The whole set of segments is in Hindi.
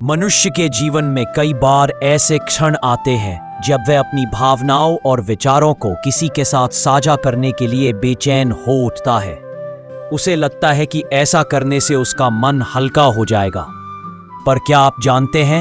मनुष्य के जीवन में कई बार ऐसे क्षण आते हैं जब वह अपनी भावनाओं और विचारों को किसी के साथ साझा करने के लिए बेचैन हो उठता है। उसे लगता है कि ऐसा करने से उसका मन हल्का हो जाएगा। पर क्या आप जानते हैं,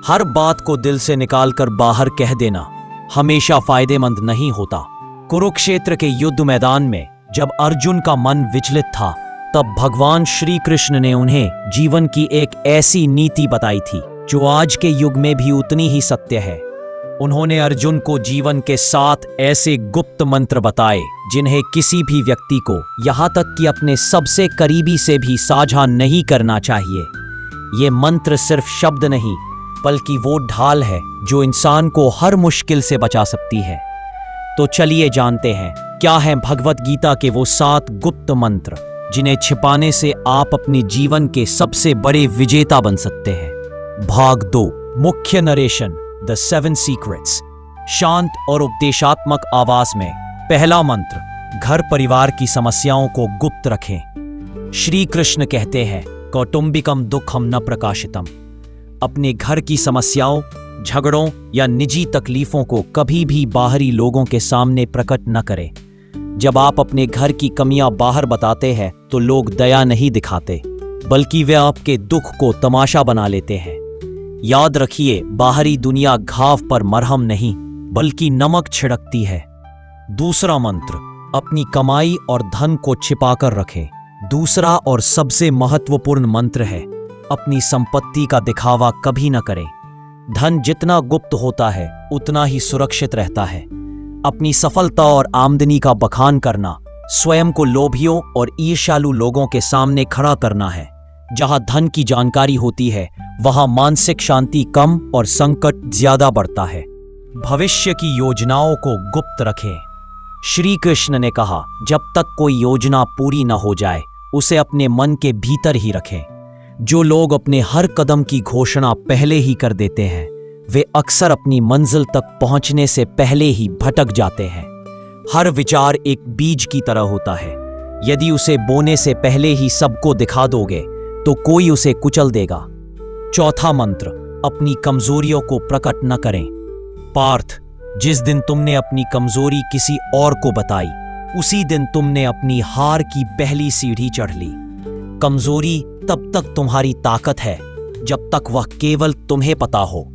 हर बात को दिल से निकालकर बाहर कह देना हमेशा फायदेमंद नहीं होता। कुरुक्षेत्र के युद्ध मैदान में जब अर्जुन का मन विचलित था, तब भगवान श्री कृष्ण ने उन्हें जीवन की एक ऐसी नीति बताई थी जो आज के युग में भी उतनी ही सत्य है। उन्होंने अर्जुन को जीवन के 7 ऐसे गुप्त मंत्र बताए जिन्हें किसी भी व्यक्ति को, यहाँ तक कि अपने सबसे करीबी से भी साझा नहीं करना चाहिए। ये मंत्र सिर्फ शब्द नहीं, बल्कि वो ढाल है जो इंसान को हर मुश्किल से बचा सकती है। तो चलिए जानते हैं क्या हैं भगवत गीता के वो 7 गुप्त मंत्र जिन्हें छिपाने से आप अपने जीवन के सबसे बड़े विजेता बन सकते हैं। भाग 2, मुख्य नरेशन, द 7 सीक्रेट्स। शांत और उपदेशात्मक आवाज में पहला मंत्र, घर परिवार की समस्याओं को गुप्त रखें। श्री कृष्ण कहते हैं, कौटुंबिकम दुखम न प्रकाशितम। अपने घर की समस्याओं, झगड़ों या निजी तकलीफों को कभी भी बाहरी लोगों के सामने प्रकट न करें। जब आप अपने घर की कमियां बाहर बताते हैं तो लोग दया नहीं दिखाते, बल्कि वे आपके दुख को तमाशा बना लेते हैं। याद रखिए, बाहरी दुनिया घाव पर मरहम नहीं बल्कि नमक छिड़कती है। दूसरा मंत्र, अपनी कमाई और धन को छिपाकर रखें। दूसरा और सबसे महत्वपूर्ण मंत्र है, अपनी संपत्ति का दिखावा कभी न करें। धन जितना गुप्त होता है उतना ही सुरक्षित रहता है। अपनी सफलता और आमदनी का बखान करना स्वयं को लोभियों और ईर्ष्यालु लोगों के सामने खड़ा करना है। जहां धन की जानकारी होती है वहां मानसिक शांति कम और संकट ज्यादा बढ़ता है। भविष्य की योजनाओं को गुप्त रखें। श्री कृष्ण ने कहा, जब तक कोई योजना पूरी न हो जाए उसे अपने मन के भीतर ही रखें। जो लोग अपने हर कदम की घोषणा पहले ही कर देते हैं, वे अक्सर अपनी मंजिल तक पहुंचने से पहले ही भटक जाते हैं। हर विचार एक बीज की तरह होता है। यदि उसे बोने से पहले ही सबको दिखा दोगे तो कोई उसे कुचल देगा। चौथा मंत्र, अपनी कमजोरियों को प्रकट न करें। पार्थ, जिस दिन तुमने अपनी कमजोरी किसी और को बताई, उसी दिन तुमने अपनी हार की पहली सीढ़ी चढ़ ली। कमजोरी तब तक तुम्हारी ताकत है जब तक वह केवल तुम्हें पता हो।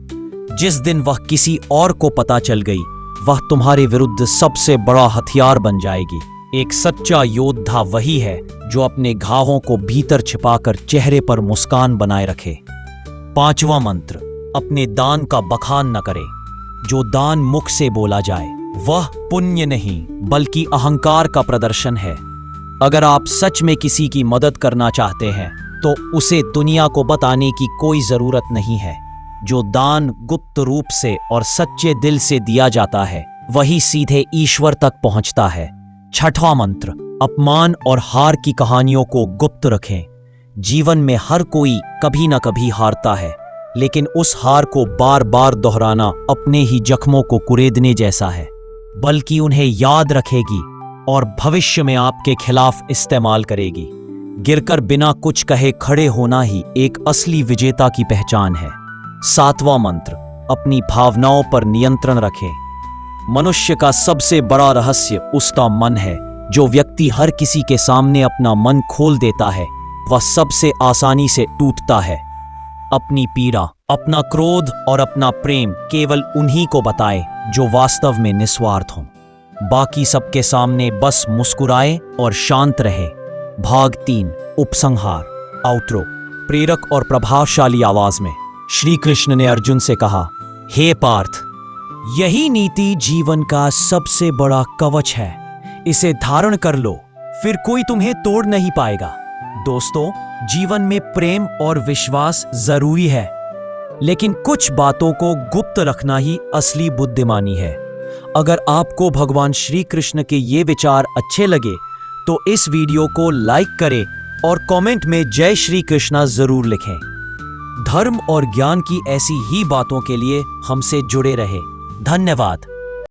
जिस दिन वह किसी और को पता चल गई, वह तुम्हारे विरुद्ध सबसे बड़ा हथियार बन जाएगी। एक सच्चा योद्धा वही है जो अपने घावों को भीतर छिपाकर चेहरे पर मुस्कान बनाए रखे। पांचवा मंत्र, अपने दान का बखान न करे। जो दान मुख से बोला जाए वह पुण्य नहीं बल्कि अहंकार का प्रदर्शन है। अगर आप सच में किसी की मदद करना चाहते हैं तो उसे दुनिया को बताने की कोई जरूरत नहीं है। जो दान गुप्त रूप से और सच्चे दिल से दिया जाता है वही सीधे ईश्वर तक पहुंचता है। छठवां मंत्र, अपमान और हार की कहानियों को गुप्त रखें। जीवन में हर कोई कभी न कभी हारता है, लेकिन उस हार को बार बार दोहराना अपने ही जख्मों को कुरेदने जैसा है। बल्कि उन्हें याद रखेगी और भविष्य में आपके खिलाफ इस्तेमाल करेगी। गिरकर बिना कुछ कहे खड़े होना ही एक असली विजेता की पहचान है। सातवां मंत्र, अपनी भावनाओं पर नियंत्रण रखें। मनुष्य का सबसे बड़ा रहस्य उसका मन है। जो व्यक्ति हर किसी के सामने अपना मन खोल देता है वह सबसे आसानी से टूटता है। अपनी पीड़ा, अपना क्रोध और अपना प्रेम केवल उन्हीं को बताए जो वास्तव में निस्वार्थ हों। बाकी सबके सामने बस मुस्कुराए और शांत रहे। भाग 3, उपसंहार, आउटरो। प्रेरक और प्रभावशाली आवाज में श्री कृष्ण ने अर्जुन से कहा, हे पार्थ, यही नीति जीवन का सबसे बड़ा कवच है। इसे धारण कर लो, फिर कोई तुम्हें तोड़ नहीं पाएगा। दोस्तों, जीवन में प्रेम और विश्वास जरूरी है, लेकिन कुछ बातों को गुप्त रखना ही असली बुद्धिमानी है। अगर आपको भगवान श्री कृष्ण के ये विचार अच्छे लगे तो इस वीडियो को लाइक करें और कमेंट में जय श्री कृष्णा जरूर लिखें। धर्म और ज्ञान की ऐसी ही बातों के लिए हमसे जुड़े रहे। धन्यवाद।